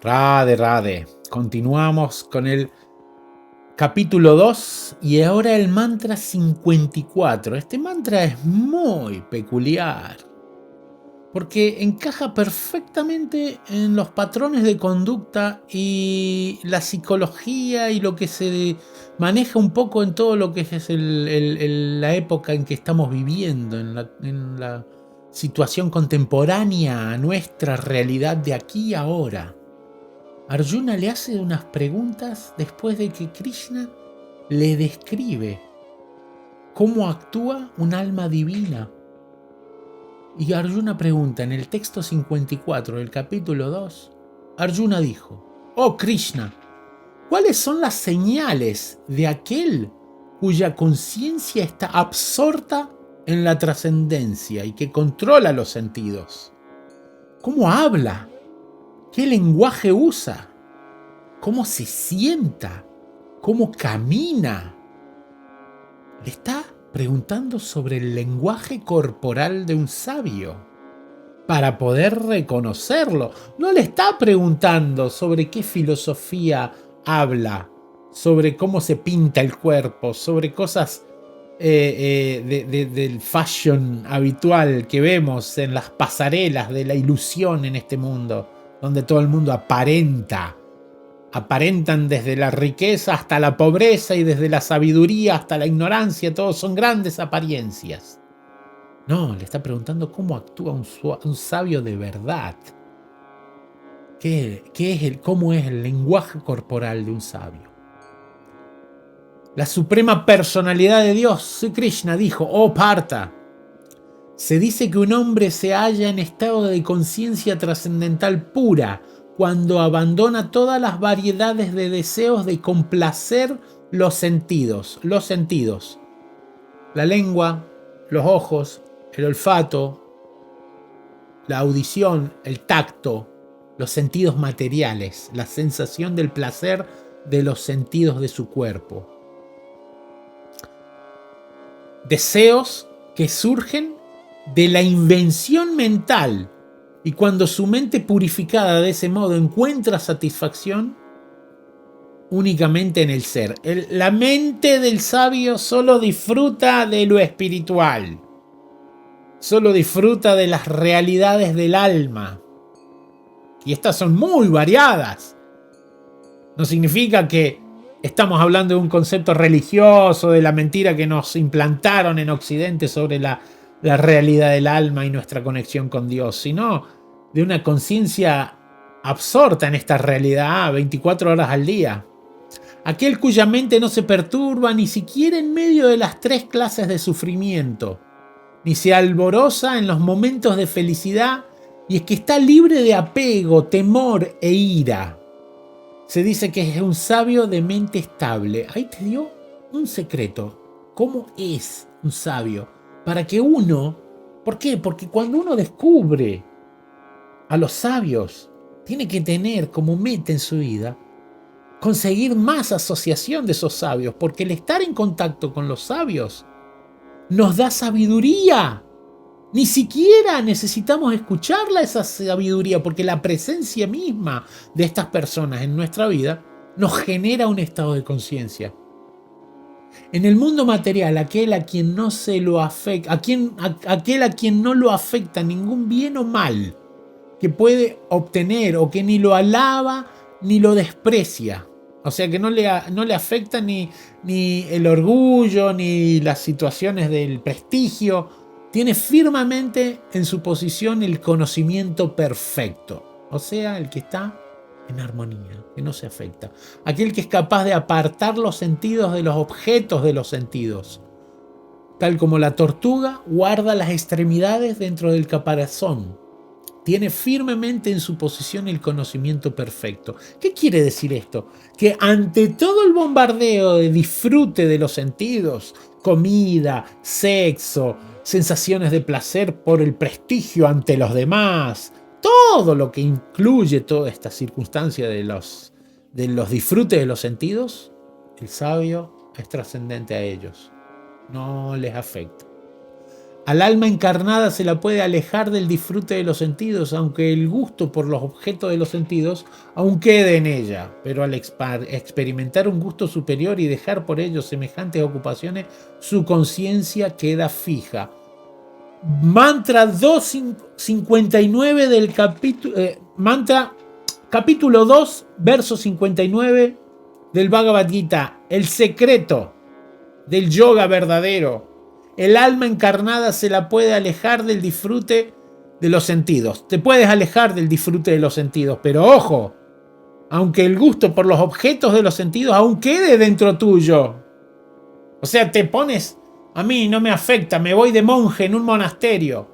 Rade, Rade. Continuamos con el capítulo 2 y ahora el mantra 54. Este mantra es muy peculiar porque encaja perfectamente en los patrones de conducta y la psicología y lo que se maneja un poco en todo lo que es la época en que estamos viviendo, en la situación contemporánea a nuestra realidad de aquí y ahora. Arjuna le hace unas preguntas después de que Krishna le describe cómo actúa un alma divina. Y Arjuna pregunta en el texto 54 del capítulo 2, Arjuna dijo: «Oh Krishna, ¿cuáles son las señales de aquel cuya conciencia está absorta en la trascendencia y que controla los sentidos? ¿Cómo habla? ¿Qué lenguaje usa? ¿Cómo se sienta? ¿Cómo camina?». Le está preguntando sobre el lenguaje corporal de un sabio para poder reconocerlo. No le está preguntando sobre qué filosofía habla, sobre cómo se pinta el cuerpo, sobre cosas del fashion habitual que vemos en las pasarelas de la ilusión en este mundo, donde todo el mundo aparentan desde la riqueza hasta la pobreza y desde la sabiduría hasta la ignorancia, todos son grandes apariencias. No, le está preguntando cómo actúa un sabio de verdad. ¿Cómo es el lenguaje corporal de un sabio? La suprema personalidad de Dios, Sri Krishna, dijo: «Oh Partha, se dice que un hombre se halla en estado de conciencia trascendental pura cuando abandona todas las variedades de deseos de complacer los sentidos. La lengua, los ojos, el olfato, la audición, el tacto, los sentidos materiales, la sensación del placer de los sentidos de su cuerpo. Deseos que surgen de la invención mental, y cuando su mente purificada de ese modo encuentra satisfacción únicamente en el ser. La mente del sabio solo disfruta de lo espiritual, solo disfruta de las realidades del alma, y estas son muy variadas. No significa que estamos hablando de un concepto religioso, de la mentira que nos implantaron en Occidente sobre la realidad del alma y nuestra conexión con Dios, sino de una conciencia absorta en esta realidad 24 horas al día. Aquel cuya mente no se perturba ni siquiera en medio de las 3 clases de sufrimiento, ni se alboroza en los momentos de felicidad, y es que está libre de apego, temor e ira. Se dice que es un sabio de mente estable». Ahí te dio un secreto. ¿Cómo es un sabio? Para que uno... ¿Por qué? Porque cuando uno descubre a los sabios, tiene que tener como meta en su vida conseguir más asociación de esos sabios, porque el estar en contacto con los sabios nos da sabiduría. Ni siquiera necesitamos escucharla, esa sabiduría, porque la presencia misma de estas personas en nuestra vida nos genera un estado de conciencia. En el mundo material, aquel a quien no lo afecta ningún bien o mal que puede obtener, o que ni lo alaba ni lo desprecia, o sea que no le afecta ni el orgullo ni las situaciones del prestigio, tiene firmemente en su posición el conocimiento perfecto, o sea, el que está en armonía, que no se afecta, aquel que es capaz de apartar los sentidos de los objetos de los sentidos, tal como la tortuga guarda las extremidades dentro del caparazón. Tiene firmemente en su posición el conocimiento perfecto. ¿Qué quiere decir esto? Que ante todo el bombardeo de disfrute de los sentidos, comida, sexo, sensaciones de placer por el prestigio ante los demás, todo lo que incluye toda esta circunstancia de los disfrutes de los sentidos, el sabio es trascendente a ellos. No les afecta. Al alma encarnada se la puede alejar del disfrute de los sentidos, aunque el gusto por los objetos de los sentidos aún quede en ella. Pero al experimentar un gusto superior y dejar por ello semejantes ocupaciones, su conciencia queda fija. Mantra 259 del capítulo... mantra capítulo 2, verso 59 del Bhagavad Gita. El secreto del yoga verdadero. El alma encarnada se la puede alejar del disfrute de los sentidos. Te puedes alejar del disfrute de los sentidos, pero ojo, aunque el gusto por los objetos de los sentidos aún quede dentro tuyo. O sea, te pones, a mí no me afecta, me voy de monje en un monasterio.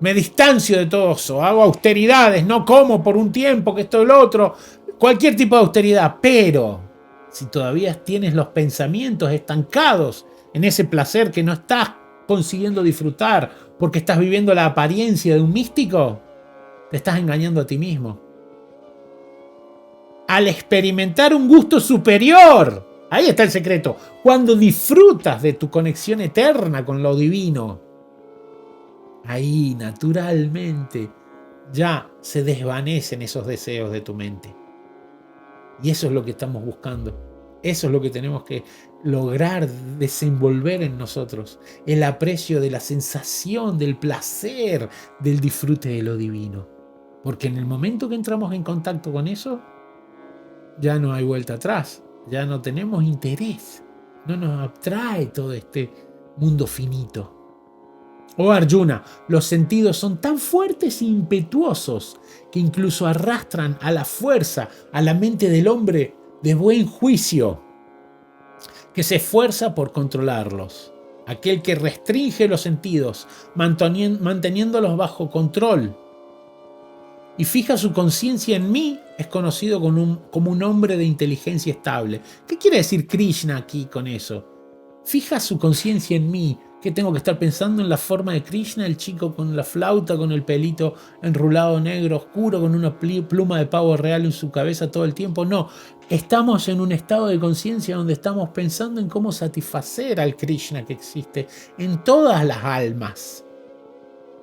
Me distancio de todo eso, hago austeridades, no como por un tiempo, que esto y lo otro, cualquier tipo de austeridad, pero si todavía tienes los pensamientos estancados en ese placer que no estás consiguiendo disfrutar porque estás viviendo la apariencia de un místico, te estás engañando a ti mismo. Al experimentar un gusto superior, ahí está el secreto, cuando disfrutas de tu conexión eterna con lo divino, ahí naturalmente ya se desvanecen esos deseos de tu mente. Y eso es lo que estamos buscando. Eso es lo que tenemos que lograr desenvolver en nosotros. El aprecio de la sensación, del placer, del disfrute de lo divino. Porque en el momento que entramos en contacto con eso, ya no hay vuelta atrás. Ya no tenemos interés. No nos atrae todo este mundo finito. Oh Arjuna, los sentidos son tan fuertes e impetuosos que incluso arrastran a la fuerza a la mente del hombre de buen juicio, que se esfuerza por controlarlos. Aquel que restringe los sentidos, manteniéndolos bajo control, y fija su conciencia en mí, es conocido como un hombre de inteligencia estable. ¿Qué quiere decir Krishna aquí con eso? Fija su conciencia en mí. ¿Qué tengo que estar pensando en la forma de Krishna, el chico con la flauta, con el pelito enrulado negro oscuro, con una pluma de pavo real en su cabeza todo el tiempo? No, estamos en un estado de conciencia donde estamos pensando en cómo satisfacer al Krishna que existe en todas las almas.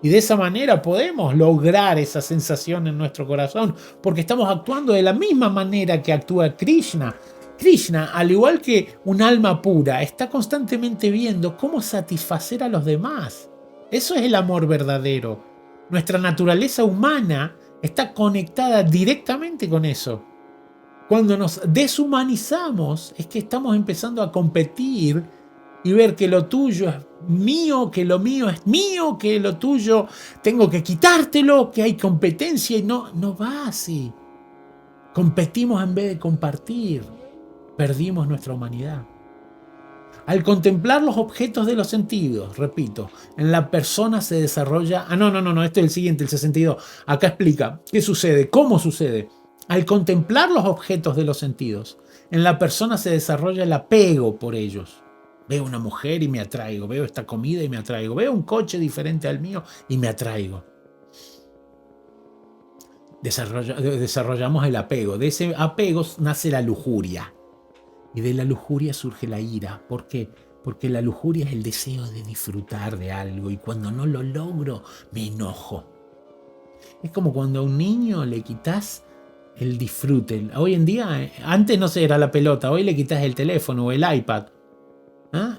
Y de esa manera podemos lograr esa sensación en nuestro corazón, porque estamos actuando de la misma manera que actúa Krishna. Krishna, al igual que un alma pura, está constantemente viendo cómo satisfacer a los demás. Eso es el amor verdadero. Nuestra naturaleza humana está conectada directamente con eso. Cuando nos deshumanizamos es que estamos empezando a competir y ver que lo tuyo es mío, que lo mío es mío, que lo tuyo tengo que quitártelo, que hay competencia y no va así. Competimos en vez de compartir. Perdimos nuestra humanidad. Al contemplar los objetos de los sentidos, repito, en la persona se desarrolla... No, este es el siguiente, el 62. Acá explica qué sucede, cómo sucede. Al contemplar los objetos de los sentidos, en la persona se desarrolla el apego por ellos. Veo una mujer y me atraigo, veo esta comida y me atraigo, veo un coche diferente al mío y me atraigo. Desarrollamos el apego. De ese apego nace la lujuria. Y de la lujuria surge la ira. ¿Por qué? Porque la lujuria es el deseo de disfrutar de algo y cuando no lo logro me enojo. Es como cuando a un niño le quitas el disfrute. Hoy en día, antes no sé, era la pelota, hoy le quitas el teléfono o el iPad.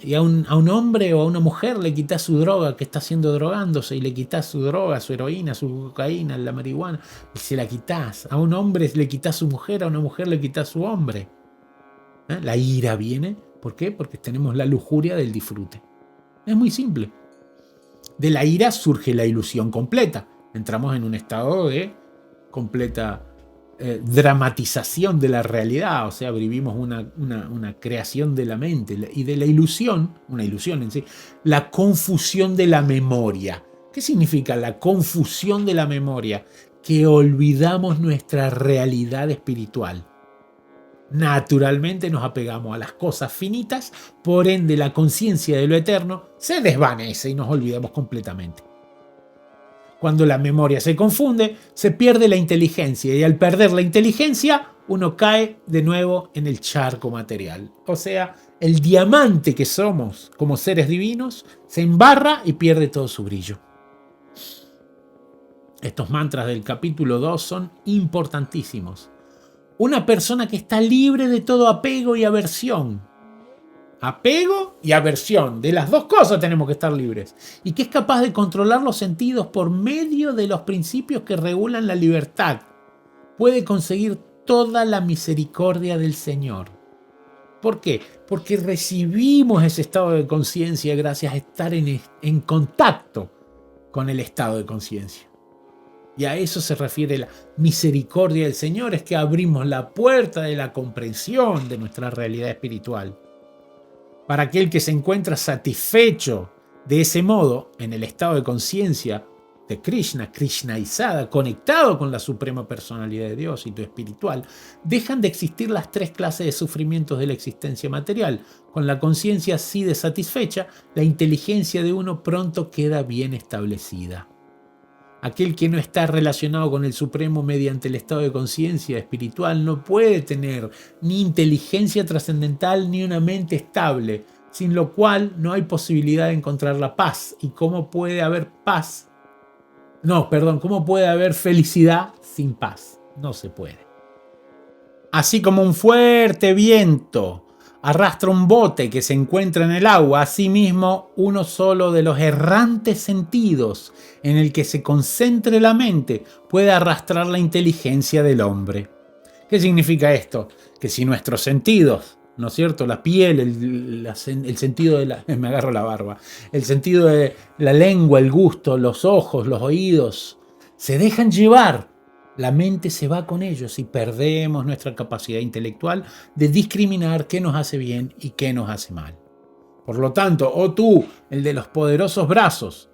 Y a un hombre o a una mujer le quitas su droga que está haciendo drogándose y le quitas su droga, su heroína, su cocaína, la marihuana y se la quitas. A un hombre le quitas su mujer, a una mujer le quitas su hombre. La ira viene, ¿por qué? Porque tenemos la lujuria del disfrute. Es muy simple. De la ira surge la ilusión completa. Entramos en un estado de completa dramatización de la realidad, o sea, vivimos una creación de la mente y de la ilusión, una ilusión en sí, la confusión de la memoria. ¿Qué significa la confusión de la memoria? Que olvidamos nuestra realidad espiritual. Naturalmente nos apegamos a las cosas finitas, por ende la conciencia de lo eterno se desvanece y nos olvidamos completamente. Cuando la memoria se confunde, se pierde la inteligencia y al perder la inteligencia uno cae de nuevo en el charco material. O sea, el diamante que somos como seres divinos se embarra y pierde todo su brillo. Estos mantras del capítulo 2 son importantísimos. Una persona que está libre de todo apego y aversión. Apego y aversión. De las dos cosas tenemos que estar libres. Y que es capaz de controlar los sentidos por medio de los principios que regulan la libertad. Puede conseguir toda la misericordia del Señor. ¿Por qué? Porque recibimos ese estado de conciencia gracias a estar en contacto con el estado de conciencia. Y a eso se refiere la misericordia del Señor, es que abrimos la puerta de la comprensión de nuestra realidad espiritual. Para aquel que se encuentra satisfecho de ese modo, en el estado de conciencia de Krishna, krishnaizada, conectado con la suprema personalidad de Dios y tu espiritual, dejan de existir las tres clases de sufrimientos de la existencia material. Con la conciencia así de satisfecha, la inteligencia de uno pronto queda bien establecida. Aquel que no está relacionado con el Supremo mediante el estado de conciencia espiritual no puede tener ni inteligencia trascendental ni una mente estable, sin lo cual no hay posibilidad de encontrar la paz. ¿Y cómo puede haber paz? ¿Cómo puede haber felicidad sin paz? No se puede. Así como un fuerte viento arrastra un bote que se encuentra en el agua, asimismo uno solo de los errantes sentidos en el que se concentre la mente puede arrastrar la inteligencia del hombre. ¿Qué significa esto? Que si nuestros sentidos, ¿no es cierto? La piel, el sentido de la... me agarro la barba. El sentido de la lengua, el gusto, los ojos, los oídos, se dejan llevar. La mente se va con ellos y perdemos nuestra capacidad intelectual de discriminar qué nos hace bien y qué nos hace mal. Por lo tanto, oh tú, el de los poderosos brazos,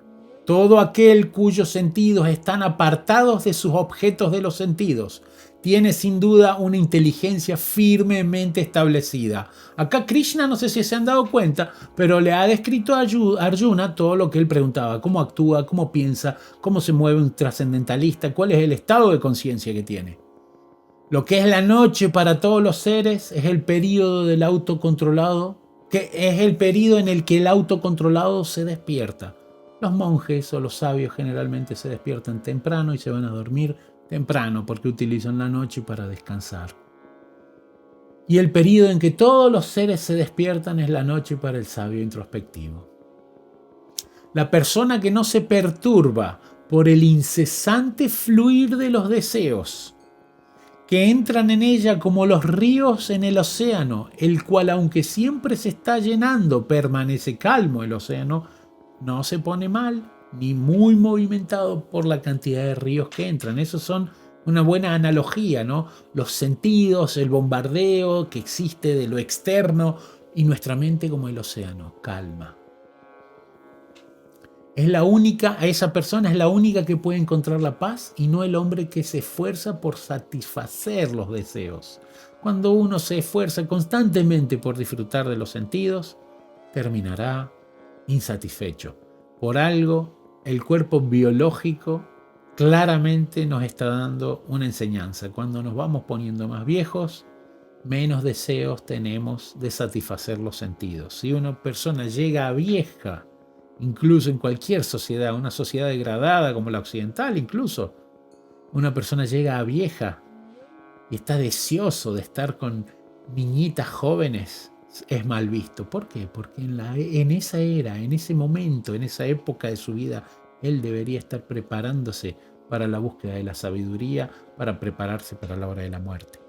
todo aquel cuyos sentidos están apartados de sus objetos de los sentidos, tiene sin duda una inteligencia firmemente establecida. Acá Krishna, no sé si se han dado cuenta, pero le ha descrito a Arjuna todo lo que él preguntaba: cómo actúa, cómo piensa, cómo se mueve un trascendentalista, cuál es el estado de conciencia que tiene. Lo que es la noche para todos los seres es el período del autocontrolado, que es el período en el que el autocontrolado se despierta. Los monjes o los sabios generalmente se despiertan temprano y se van a dormir temprano porque utilizan la noche para descansar. Y el período en que todos los seres se despiertan es la noche para el sabio introspectivo. La persona que no se perturba por el incesante fluir de los deseos, que entran en ella como los ríos en el océano, el cual, aunque siempre se está llenando, permanece calmo. El océano no se pone mal ni muy movimentado por la cantidad de ríos que entran. Esos son una buena analogía, ¿no? Los sentidos, el bombardeo que existe de lo externo y nuestra mente como el océano, calma. Esa persona es la única que puede encontrar la paz y no el hombre que se esfuerza por satisfacer los deseos. Cuando uno se esfuerza constantemente por disfrutar de los sentidos, terminará insatisfecho. Por algo, el cuerpo biológico claramente nos está dando una enseñanza. Cuando nos vamos poniendo más viejos, menos deseos tenemos de satisfacer los sentidos. Si una persona llega a vieja, incluso en cualquier sociedad, una sociedad degradada como la occidental, incluso, una persona llega a vieja y está deseoso de estar con niñitas jóvenes, es mal visto. ¿Por qué? Porque en esa era, en ese momento, en esa época de su vida, él debería estar preparándose para la búsqueda de la sabiduría, para prepararse para la hora de la muerte.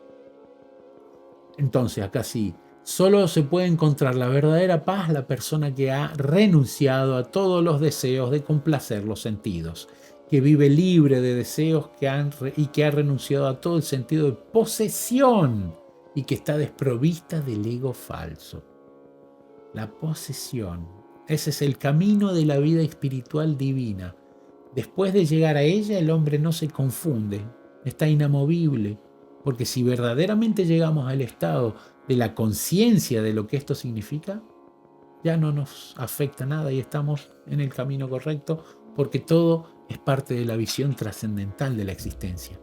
Entonces, acá sí, solo se puede encontrar la verdadera paz la persona que ha renunciado a todos los deseos de complacer los sentidos, que vive libre de deseos y que ha renunciado a todo el sentido de posesión y que está desprovista del ego falso. La posesión, ese es el camino de la vida espiritual divina. Después de llegar a ella, el hombre no se confunde, está inamovible, porque si verdaderamente llegamos al estado de la conciencia de lo que esto significa, ya no nos afecta nada y estamos en el camino correcto, porque todo es parte de la visión trascendental de la existencia.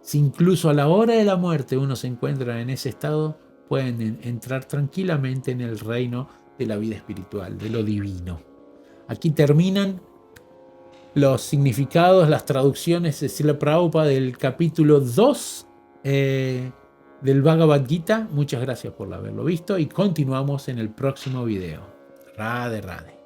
Si incluso a la hora de la muerte uno se encuentra en ese estado, pueden entrar tranquilamente en el reino de la vida espiritual, de lo divino. Aquí terminan los significados, las traducciones de Srila Prabhupada del capítulo 2 del Bhagavad Gita. Muchas gracias por haberlo visto y continuamos en el próximo video. Radhe Radhe.